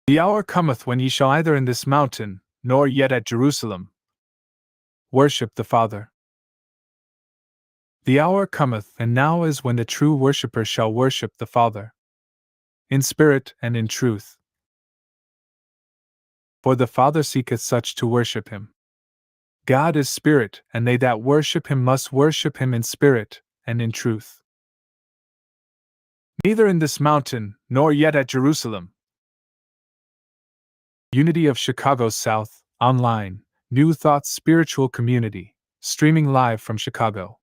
The hour cometh when ye shall either in this mountain, nor yet at Jerusalem, worship the Father. The hour cometh, and now is, when the true worshipper shall worship the Father, in spirit and in truth. For the Father seeketh such to worship him. God is spirit, and they that worship him must worship him in spirit and in truth. Neither in this mountain, nor yet at Jerusalem. Unity of Chicago South, online, New Thoughts Spiritual Community, streaming live from Chicago.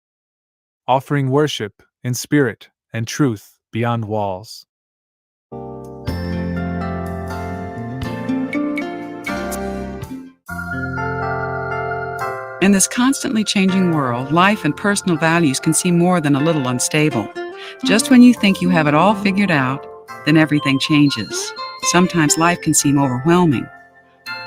Offering worship, in spirit and truth, beyond walls. In this constantly changing world, life and personal values can seem more than a little unstable. Just when you think you have it all figured out, then everything changes. Sometimes life can seem overwhelming.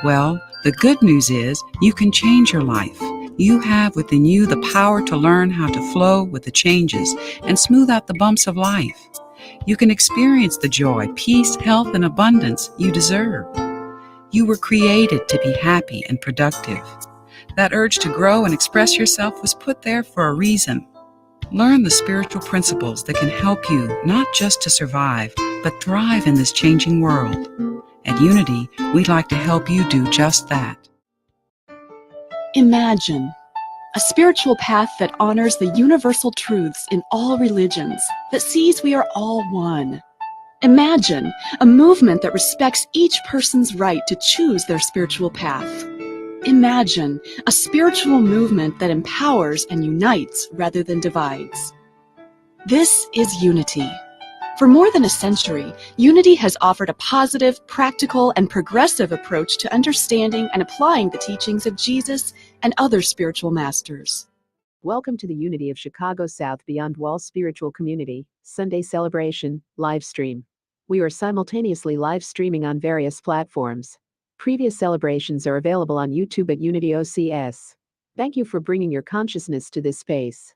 Well, the good news is you can change your life. You have within you the power to learn how to flow with the changes and smooth out the bumps of life. You can experience the joy, peace, health, and abundance you deserve. You were created to be happy and productive. That urge to grow and express yourself was put there for a reason. Learn the spiritual principles that can help you not just to survive, but thrive in this changing world. At Unity, we'd like to help you do just that. Imagine a spiritual path that honors the universal truths in all religions, that sees we are all one. Imagine a movement that respects each person's right to choose their spiritual path. Imagine a spiritual movement that empowers and unites rather than divides. This is Unity. For more than a century, Unity has offered a positive, practical, and progressive approach to understanding and applying the teachings of Jesus and other spiritual masters. Welcome to the Unity of Chicago South Beyond Walls Spiritual Community Sunday Celebration live stream. We are simultaneously live streaming on various platforms. Previous celebrations are available on YouTube at Unity OCS. Thank you for bringing your consciousness to this space.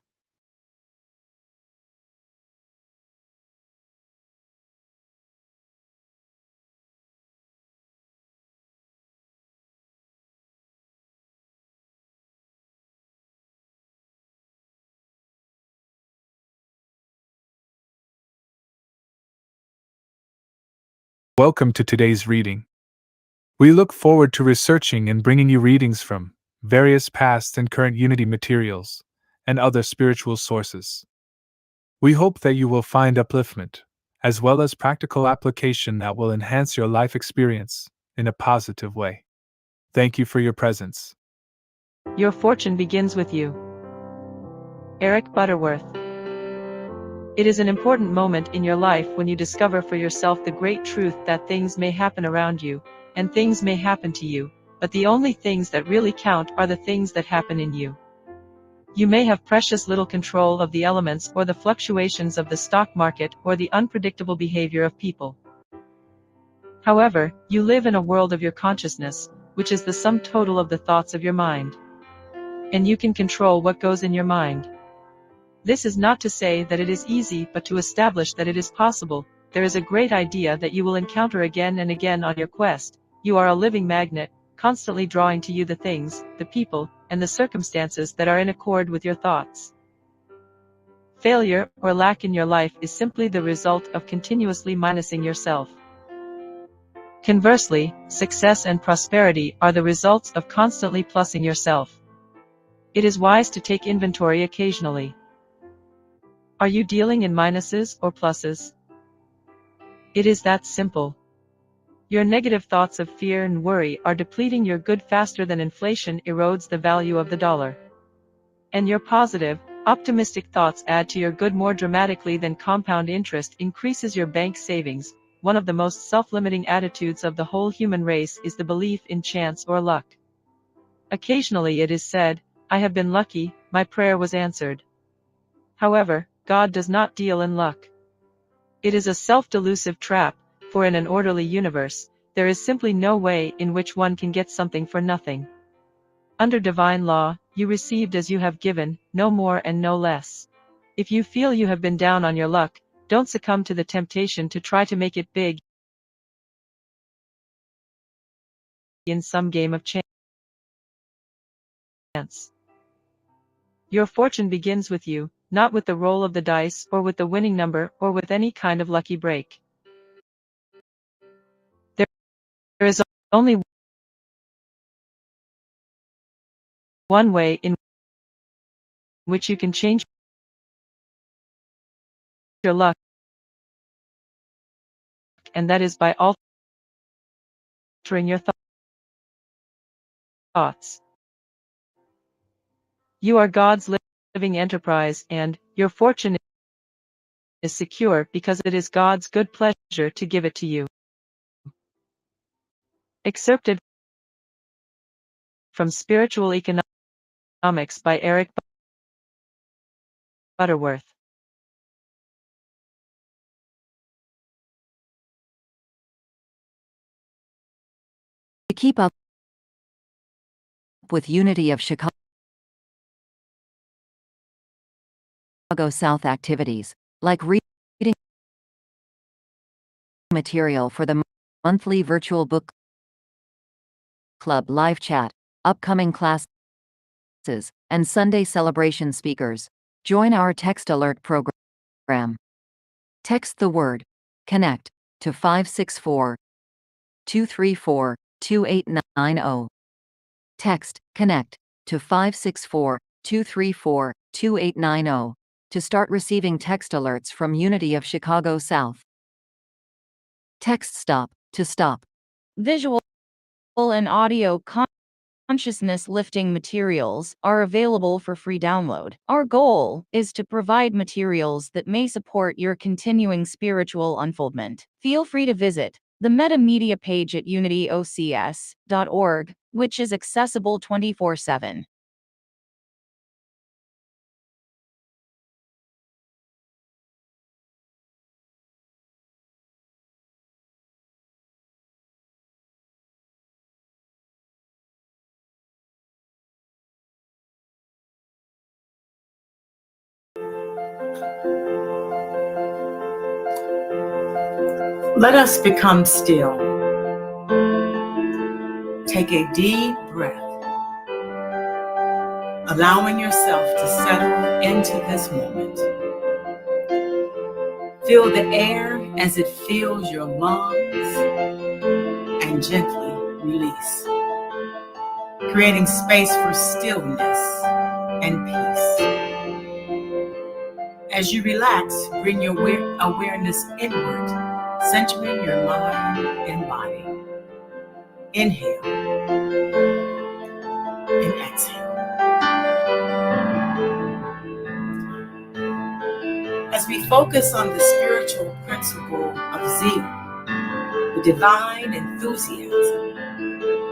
Welcome to today's reading. We look forward to researching and bringing you readings from various past and current Unity materials and other spiritual sources. We hope that you will find upliftment, as well as practical application that will enhance your life experience in a positive way. Thank you for your presence. Your fortune begins with you. Eric Butterworth. It is an important moment in your life when you discover for yourself the great truth that things may happen around you, and things may happen to you, but the only things that really count are the things that happen in you. You may have precious little control of the elements or the fluctuations of the stock market or the unpredictable behavior of people. However, you live in a world of your consciousness, which is the sum total of the thoughts of your mind. And you can control what goes in your mind. This is not to say that it is easy, but to establish that it is possible. There is a great idea that you will encounter again and again on your quest. You are a living magnet, constantly drawing to you the things, the people, and the circumstances that are in accord with your thoughts. Failure or lack in your life is simply the result of continuously minusing yourself. Conversely, success and prosperity are the results of constantly plussing yourself. It is wise to take inventory occasionally. Are you dealing in minuses or pluses? It is that simple. Your negative thoughts of fear and worry are depleting your good faster than inflation erodes the value of the dollar. And your positive, optimistic thoughts add to your good more dramatically than compound interest increases your bank savings. One of the most self-limiting attitudes of the whole human race is the belief in chance or luck. Occasionally it is said, "I have been lucky, my prayer was answered." However, God does not deal in luck. It is a self-delusive trap, for in an orderly universe, there is simply no way in which one can get something for nothing. Under divine law, you received as you have given, no more and no less. If you feel you have been down on your luck, don't succumb to the temptation to try to make it big in some game of chance. Your fortune begins with you, not with the roll of the dice or with the winning number or with any kind of lucky break. There is only one way in which you can change your luck, and that is by altering your thoughts. You are God's living enterprise, and your fortune is secure because it is God's good pleasure to give it to you. Excerpted from Spiritual Economics by Eric Butterworth. To keep up with Unity of Chicago South activities, like reading material for the monthly virtual book club live chat, upcoming classes, and Sunday celebration speakers, join our text alert program. Text the word CONNECT to 564-234-2890. Text CONNECT to 564-234-2890 to start receiving text alerts from Unity of Chicago South. Text STOP to stop. Visual and audio consciousness lifting materials are available for free download. Our goal is to provide materials that may support your continuing spiritual unfoldment. Feel free to visit the Meta Media page at unityocs.org, which is accessible 24/7. Let us become still. Take a deep breath, allowing yourself to settle into this moment. Feel the air as it fills your lungs and gently release, creating space for stillness and peace. As you relax, bring your awareness inward, centering your mind and body. Inhale and exhale. As we focus on the spiritual principle of zeal, the divine enthusiasm,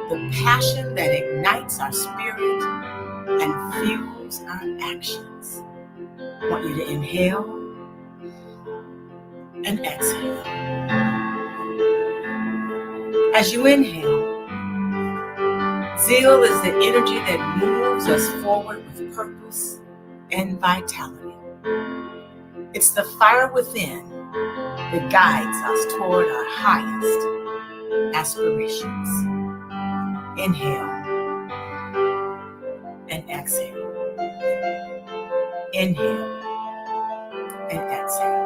the passion that ignites our spirit and fuels our actions, I want you to inhale and exhale. As you inhale, zeal is the energy that moves us forward with purpose and vitality. It's the fire within that guides us toward our highest aspirations. Inhale and exhale. Inhale and exhale.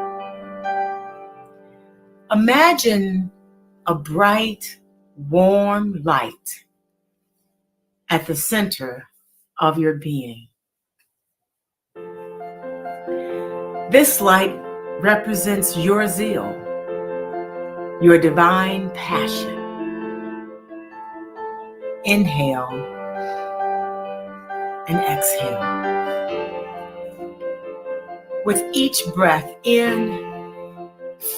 Imagine a bright, warm light at the center of your being. This light represents your zeal, your divine passion. Inhale and exhale. With each breath in,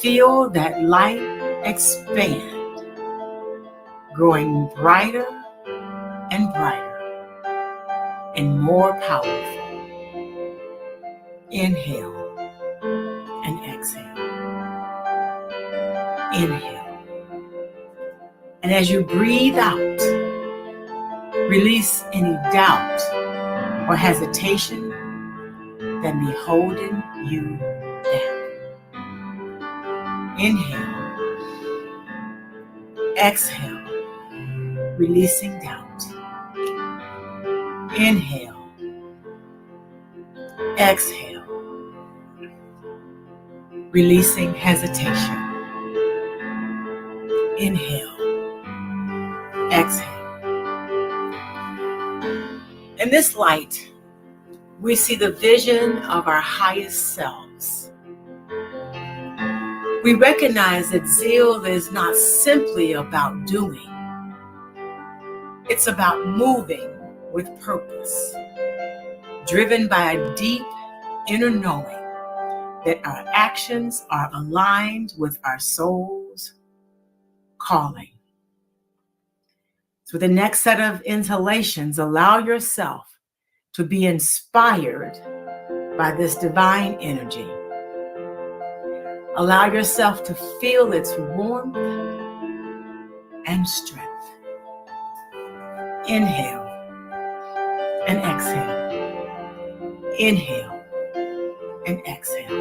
feel that light expand, growing brighter and brighter and more powerful. Inhale and exhale. Inhale. And as you breathe out, release any doubt or hesitation that may be holding you down. Inhale. Exhale, releasing doubt. Inhale. Exhale, releasing hesitation. Inhale. Exhale. In this light, we see the vision of our highest selves. We recognize that zeal is not simply about doing. It's about moving with purpose, driven by a deep inner knowing that our actions are aligned with our soul's calling. So the next set of inhalations, allow yourself to be inspired by this divine energy. Allow yourself to feel its warmth and strength. Inhale and exhale. Inhale and exhale.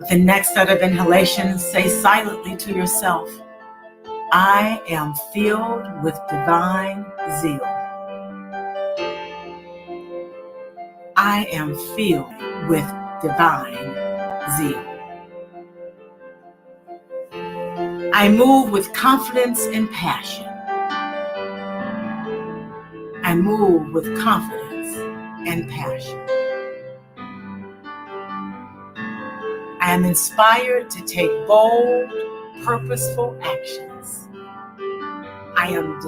With the next set of inhalations, say silently to yourself, I am filled with divine zeal. I am filled with divine zeal. I move with confidence and passion. I move with confidence and passion. I am inspired to take bold, purposeful actions. I am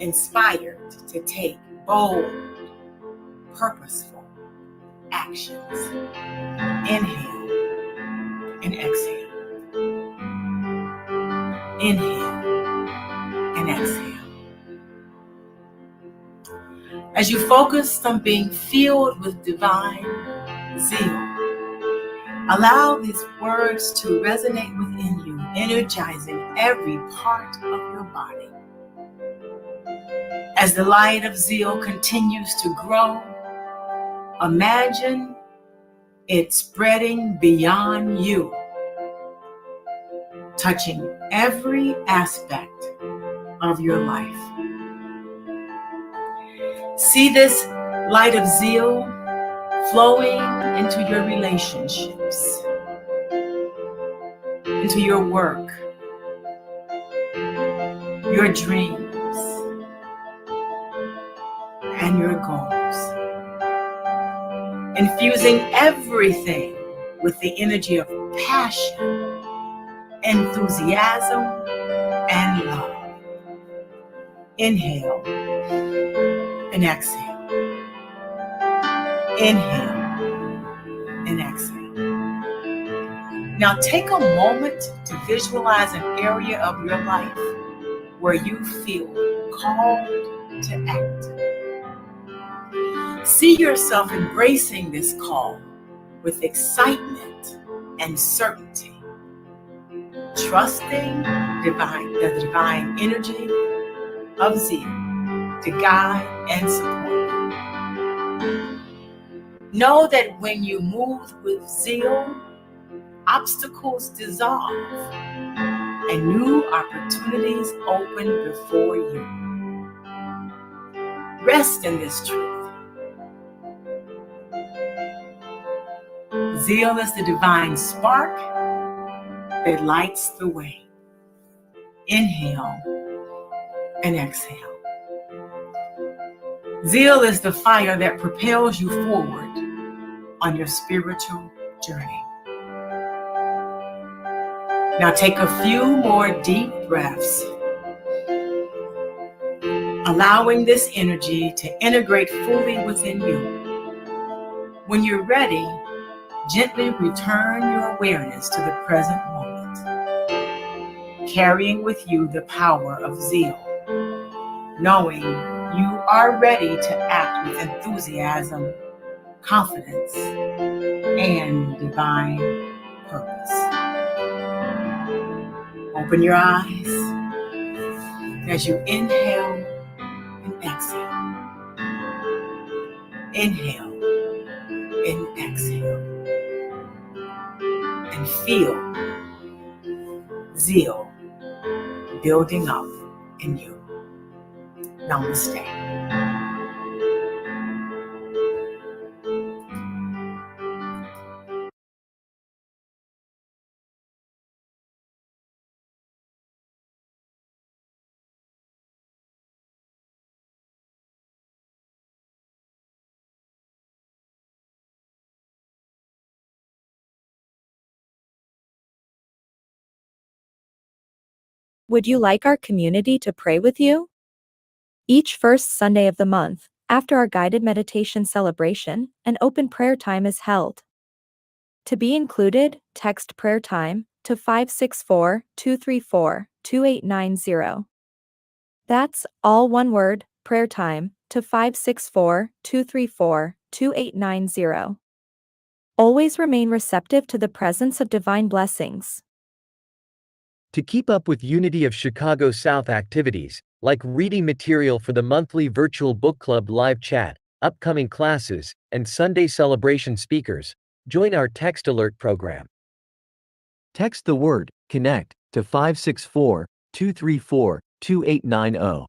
inspired to take bold, purposeful actions. Inhale and exhale. Inhale and exhale. As you focus on being filled with divine zeal, allow these words to resonate within you, energizing every part of your body. As the light of zeal continues to grow, imagine it spreading beyond you, touching every aspect of your life. See this light of zeal flowing into your relationships, into your work, your dreams, and your goals. Infusing everything with the energy of passion, enthusiasm, and love. Inhale and exhale. Inhale and exhale. Now take a moment to visualize an area of your life where you feel called to act. See yourself embracing this call with excitement and certainty, trusting the divine energy of zeal to guide and support you. Know that when you move with zeal, obstacles dissolve and new opportunities open before you. Rest in this truth. Zeal is the divine spark that lights the way. Inhale and exhale. Zeal is the fire that propels you forward on your spiritual journey. Now take a few more deep breaths, allowing this energy to integrate fully within you. When you're ready, gently return your awareness to the present moment, carrying with you the power of zeal, knowing you are ready to act with enthusiasm, confidence, and divine purpose. Open your eyes as you inhale and exhale. Inhale and exhale. And feel zeal building up in you. Namaste. Would you like our community to pray with you? Each first Sunday of the month, after our guided meditation celebration, an open prayer time is held. To be included, text prayer time to 564-234-2890. That's all one word, prayer time, to 564-234-2890. Always remain receptive to the presence of divine blessings. To keep up with Unity of Chicago South activities, like reading material for the monthly virtual book club live chat, upcoming classes, and Sunday celebration speakers, join our text alert program. Text the word CONNECT to 564-234-2890.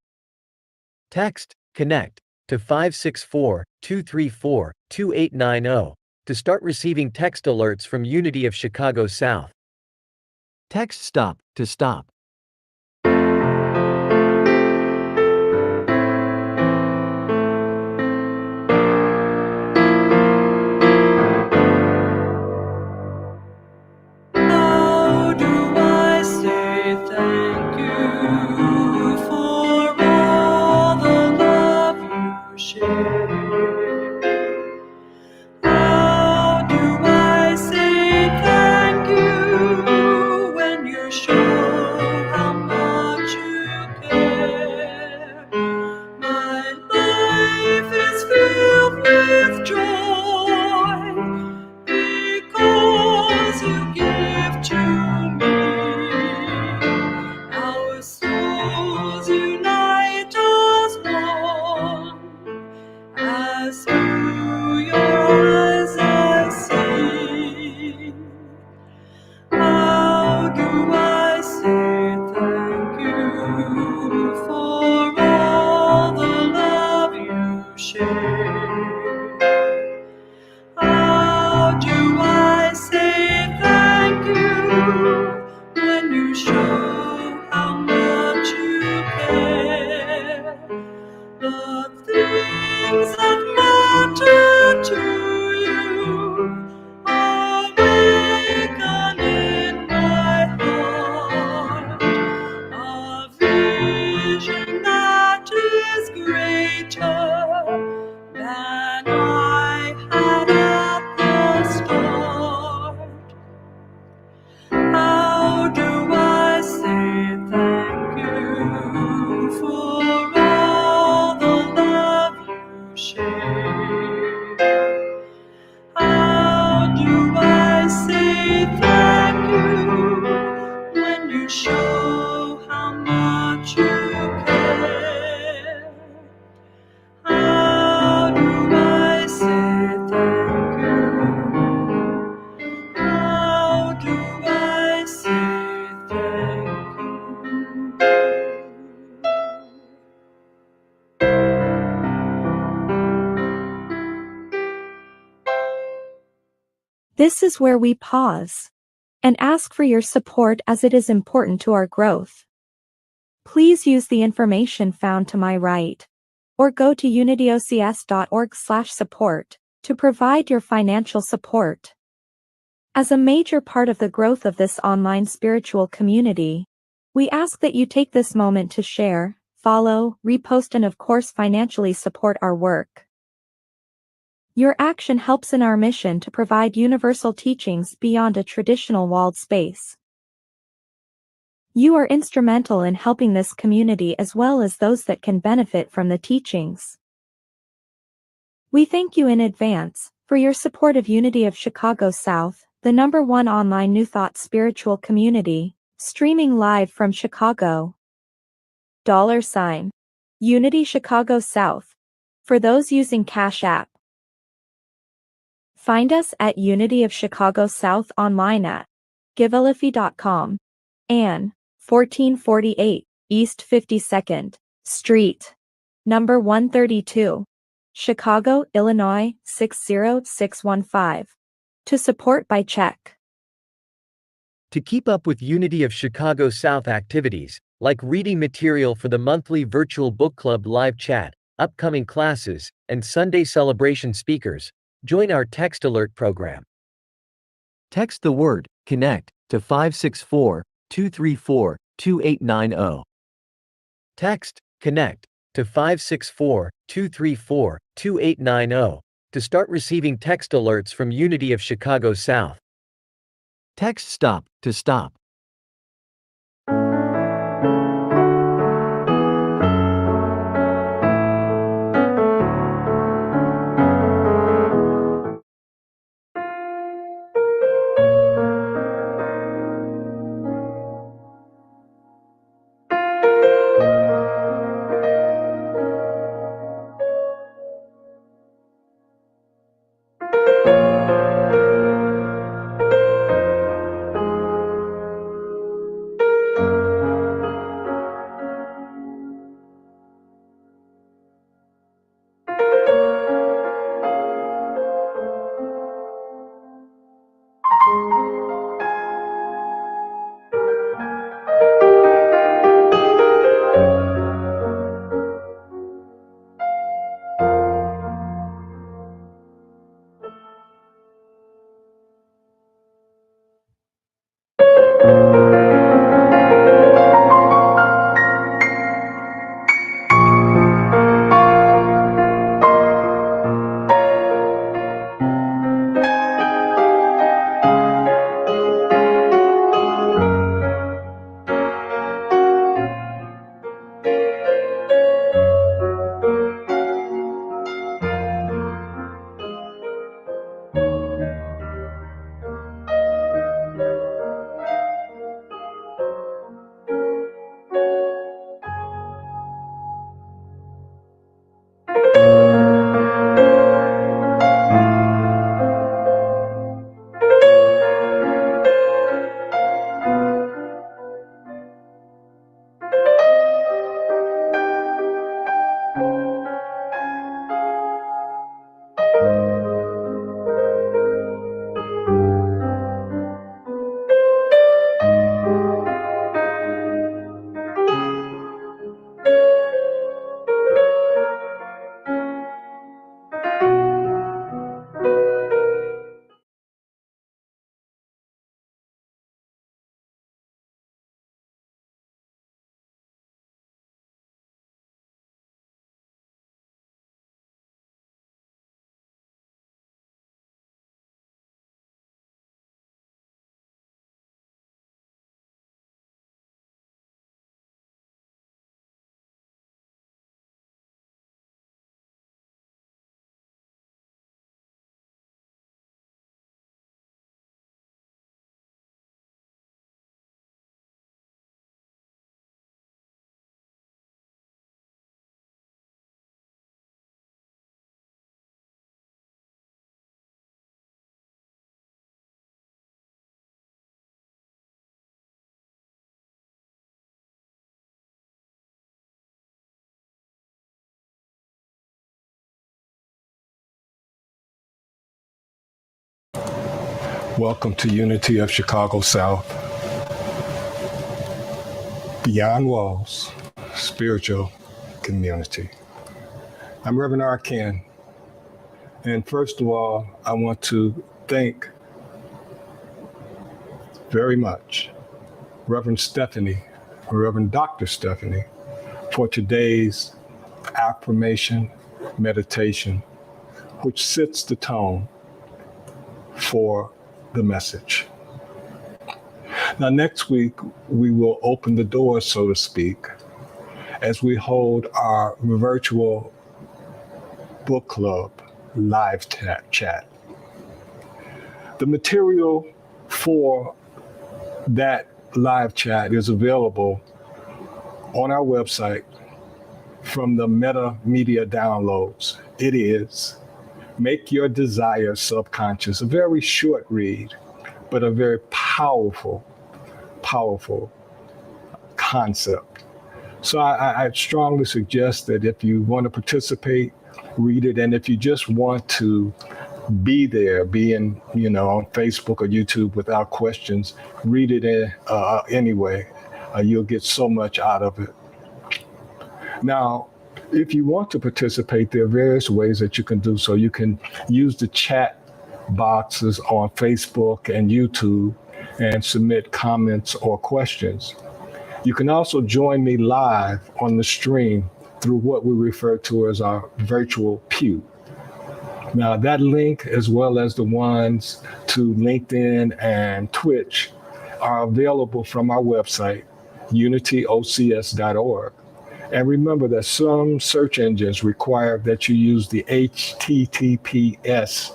Text CONNECT to 564-234-2890 to start receiving text alerts from Unity of Chicago South. Text STOP to stop. How do I say thank you for all the love you share? How do I say thank you when you're sure This is where we pause and ask for your support as it is important to our growth. Please use the information found to my right, or go to unityocs.org/support to provide your financial support. As a major part of the growth of this online spiritual community, we ask that you take this moment to share, follow, repost, and of course financially support our work. Your action helps in our mission to provide universal teachings beyond a traditional walled space. You are instrumental in helping this community as well as those that can benefit from the teachings. We thank you in advance for your support of Unity of Chicago South, the #1 online New Thought spiritual community, streaming live from Chicago. $, Unity Chicago South. For those using Cash App. Find us at Unity of Chicago South online at givealiffy.com and 1448 East 52nd Street, number 132, Chicago, Illinois 60615. To support by check. To keep up with Unity of Chicago South activities, like reading material for the monthly virtual book club live chat, upcoming classes, and Sunday celebration speakers, join our text alert program. Text the word CONNECT to 564-234-2890. Text CONNECT to 564-234-2890 to start receiving text alerts from Unity of Chicago South. Text STOP to stop. Welcome to Unity of Chicago South. Beyond Walls, Spiritual Community. I'm Reverend R. Ken, and first of all, I want to thank very much Reverend Dr. Stephanie, for today's affirmation meditation, which sets the tone for the message. Now, next week, we will open the door, so to speak, as we hold our virtual book club live chat. The material for that live chat is available on our website from the Meta Media downloads. It is Make Your Desire Subconscious, a very short read, but a very powerful concept. So I strongly suggest that if you want to participate, read it. And if you just want to be there, on Facebook or YouTube without questions, read it anyway. You'll get so much out of it. Now, if you want to participate, there are various ways that you can do so. You can use the chat boxes on Facebook and YouTube and submit comments or questions. You can also join me live on the stream through what we refer to as our virtual pew. Now, that link, as well as the ones to LinkedIn and Twitch, are available from our website, unityocs.org. And remember that some search engines require that you use the https://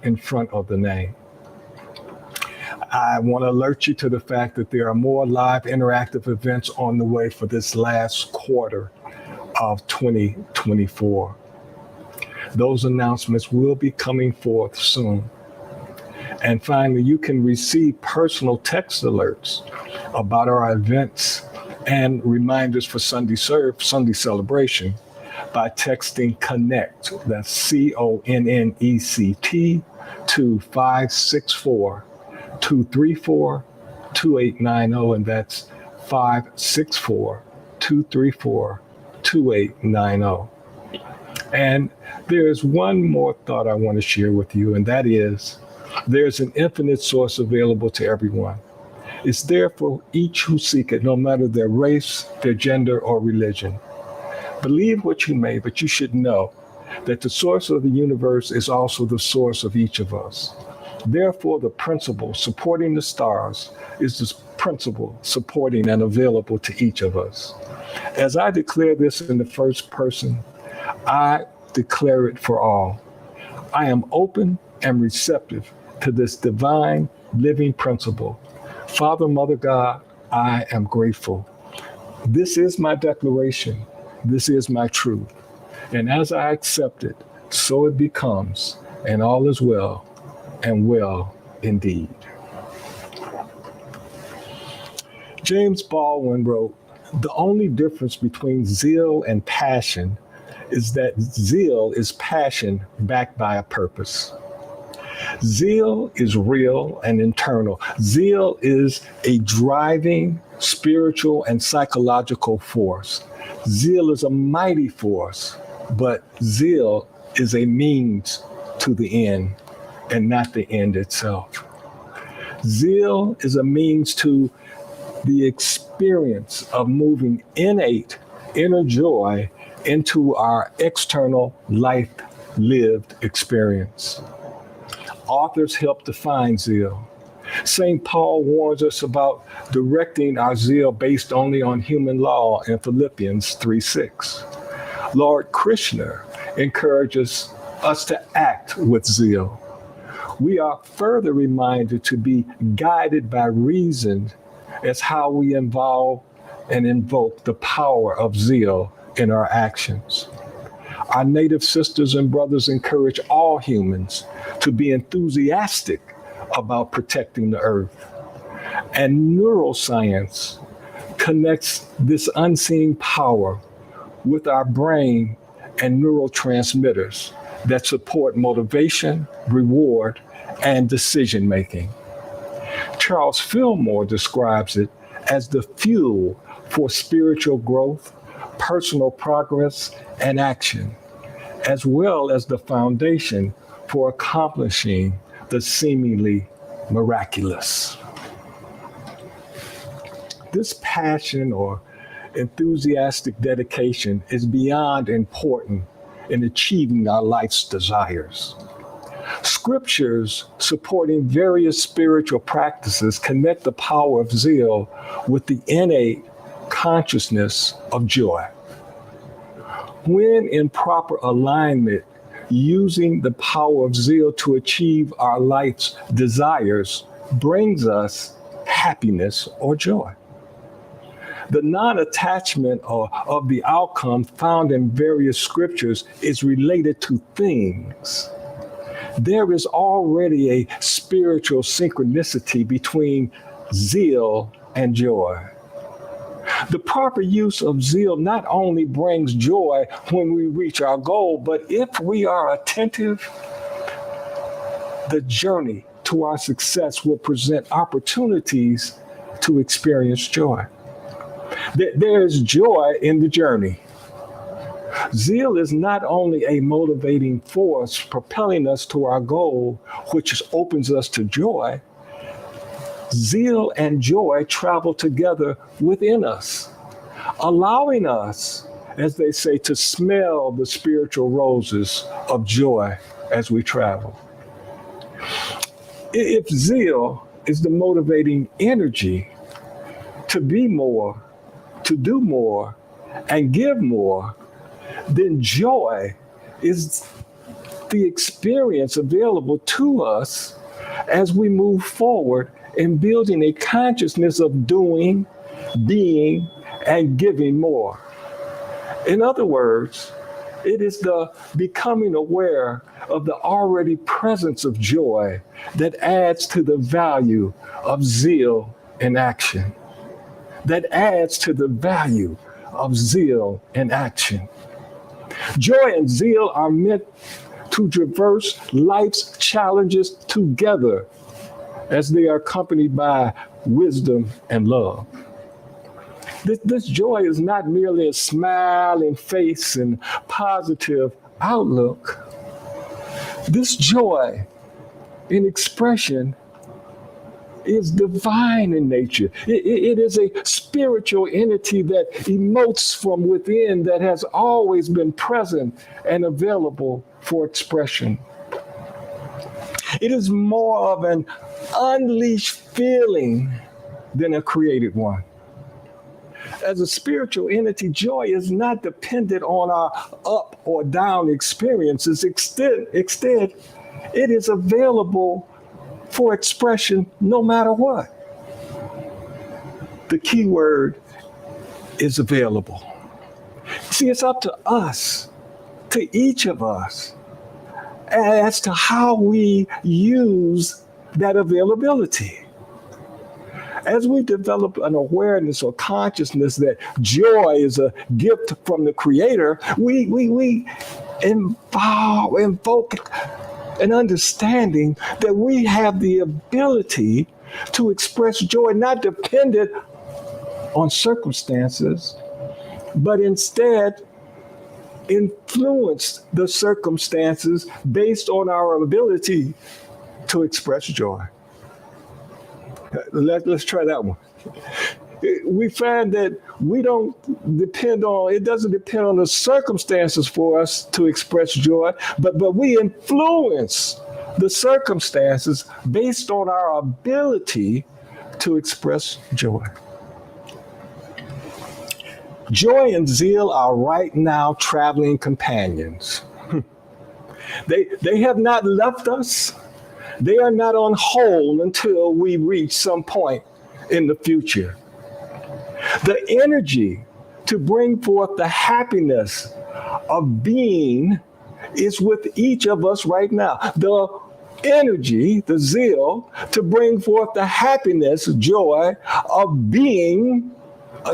in front of the name. I want to alert you to the fact that there are more live interactive events on the way for this last quarter of 2024. Those announcements will be coming forth soon. And finally, you can receive personal text alerts about our events and reminders for Sunday celebration by texting CONNECT, that's CONNECT, to 564-234-2890, and that's 564-234-2890. And there's one more thought I want to share with you, and that is there's an infinite source available to everyone. It's there for each who seek it, no matter their race, their gender, or religion. Believe what you may, but you should know that the source of the universe is also the source of each of us. Therefore, the principle supporting the stars is the principle supporting and available to each of us. As I declare this in the first person, I declare it for all. I am open and receptive to this divine living principle. Father, Mother God, I am grateful. This is my declaration. This is my truth. And as I accept it, so it becomes, and all is well, and well indeed. James Baldwin wrote, "The only difference between zeal and passion is that zeal is passion backed by a purpose. Zeal is real and internal. Zeal is a driving spiritual and psychological force. Zeal is a mighty force, but zeal is a means to the end and not the end itself. Zeal is a means to the experience of moving innate inner joy into our external life lived experience. Authors help define zeal. St. Paul warns us about directing our zeal based only on human law in Philippians 3:6. Lord Krishna encourages us to act with zeal. We are further reminded to be guided by reason as how we involve and invoke the power of zeal in our actions. Our Native sisters and brothers encourage all humans to be enthusiastic about protecting the earth. And neuroscience connects this unseen power with our brain and neurotransmitters that support motivation, reward, and decision making. Charles Fillmore describes it as the fuel for spiritual growth, personal progress, and action, as well as the foundation for accomplishing the seemingly miraculous. This passion or enthusiastic dedication is beyond important in achieving our life's desires. Scriptures supporting various spiritual practices connect the power of zeal with the innate consciousness of joy. When in proper alignment, using the power of zeal to achieve our life's desires brings us happiness or joy. The non-attachment of the outcome found in various scriptures is related to things. There is already a spiritual synchronicity between zeal and joy. The proper use of zeal not only brings joy when we reach our goal, but if we are attentive, the journey to our success will present opportunities to experience joy. There is joy in the journey. Zeal is not only a motivating force propelling us to our goal, which opens us to joy. Zeal and joy travel together within us, allowing us, as they say, to smell the spiritual roses of joy as we travel. If zeal is the motivating energy to be more, to do more, and give more, then joy is the experience available to us as we move forward in building a consciousness of doing, being, and giving more. In other words, it is the becoming aware of the already presence of joy that adds to the value of zeal in action. That adds to the value of zeal in action. Joy and zeal are meant to traverse life's challenges together as they are accompanied by wisdom and love. This joy is not merely a smiling face and positive outlook. This joy in expression is divine in nature. It is a spiritual entity that emotes from within, that has always been present and available for expression. It is more of an unleashed feeling than a created one. As a spiritual entity, joy is not dependent on our up or down experiences. Instead, it is available for expression no matter what. The key word is available. See, it's up to us, to each of us, as to how we use that availability. As we develop an awareness or consciousness that joy is a gift from the Creator, we invoke an understanding that we have the ability to express joy not dependent on circumstances, but instead influence the circumstances based on our ability to express joy. Let's try that one. We find that it doesn't depend on the circumstances for us to express joy, but we influence the circumstances based on our ability to express joy. Joy and zeal are right now traveling companions. They have not left us. They are not on hold until we reach some point in the future. The energy to bring forth the happiness of being is with each of us right now. The energy, the zeal, to bring forth the happiness, joy of being,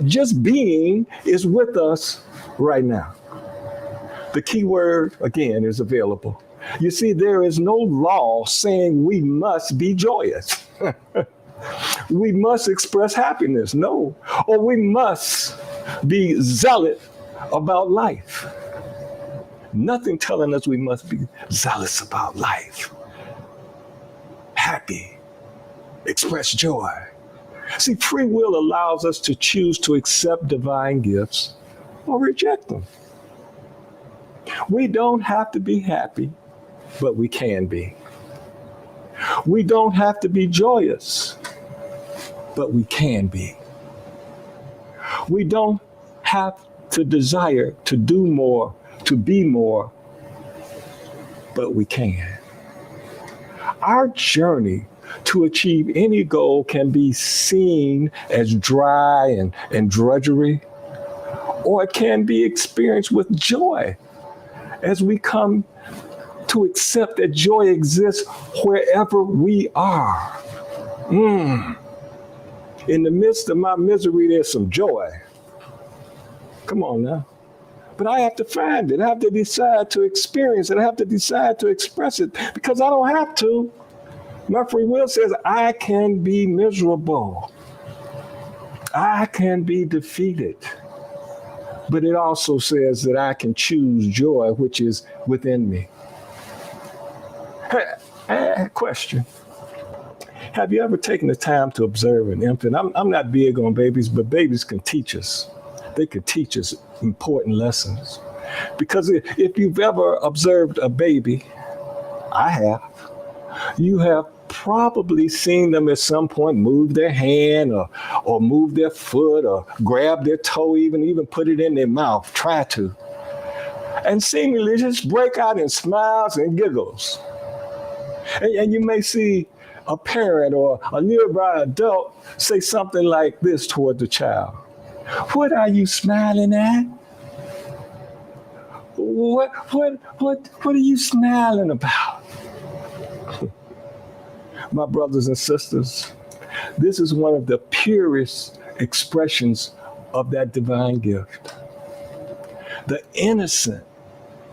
just being, is with us right now. The key word, again, is available. You see, there is no law saying we must be joyous. We must express happiness. No. Or we must be zealot about life. Nothing telling us we must be zealous about life. Happy. Express joy. See, free will allows us to choose to accept divine gifts or reject them. We don't have to be happy, but we can be. We don't have to be joyous, but we can be. We don't have to desire to do more, to be more, but we can. Our journey to achieve any goal can be seen as dry and drudgery, or it can be experienced with joy as we come to accept that joy exists wherever we are. In the midst of my misery, there's some joy. Come on now. But I have to find it. I have to decide to experience it. I have to decide to express it because I don't have to. My free will says I can be miserable. I can be defeated. But it also says that I can choose joy, which is within me. Question. Have you ever taken the time to observe an infant? I'm not big on babies, but babies can teach us. They can teach us important lessons. Because if you've ever observed a baby, I have, you have probably seen them at some point move their hand or move their foot or grab their toe, even put it in their mouth, try to. And seemingly just break out in smiles and giggles. And you may see a parent or a nearby adult say something like this toward the child. What are you smiling at? What are you smiling about? My brothers and sisters, this is one of the purest expressions of that divine gift. The innocent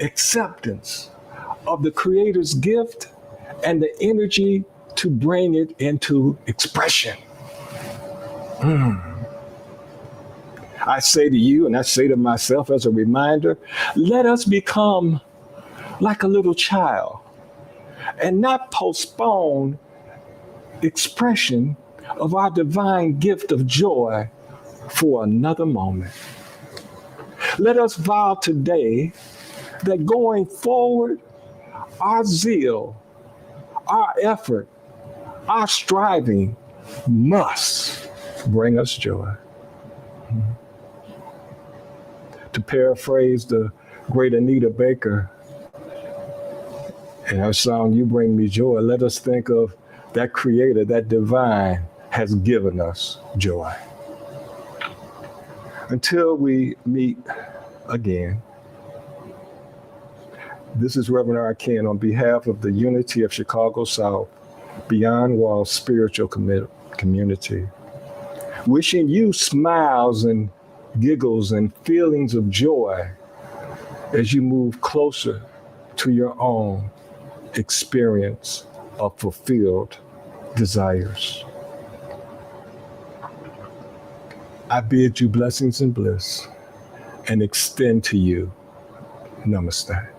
acceptance of the Creator's gift and the energy to bring it into expression. I say to you, and I say to myself as a reminder, let us become like a little child and not postpone expression of our divine gift of joy for another moment. Let us vow today that going forward, our zeal, our effort, our striving must bring us joy. To paraphrase the great Anita Baker in her song, You Bring Me Joy, let us think of that Creator, that divine has given us joy. Until we meet again, this is Reverend R. Ken on behalf of the Unity of Chicago South Beyond Walls Spiritual Community, wishing you smiles and giggles and feelings of joy as you move closer to your own experience of fulfilled desires. I bid you blessings and bliss and extend to you namaste.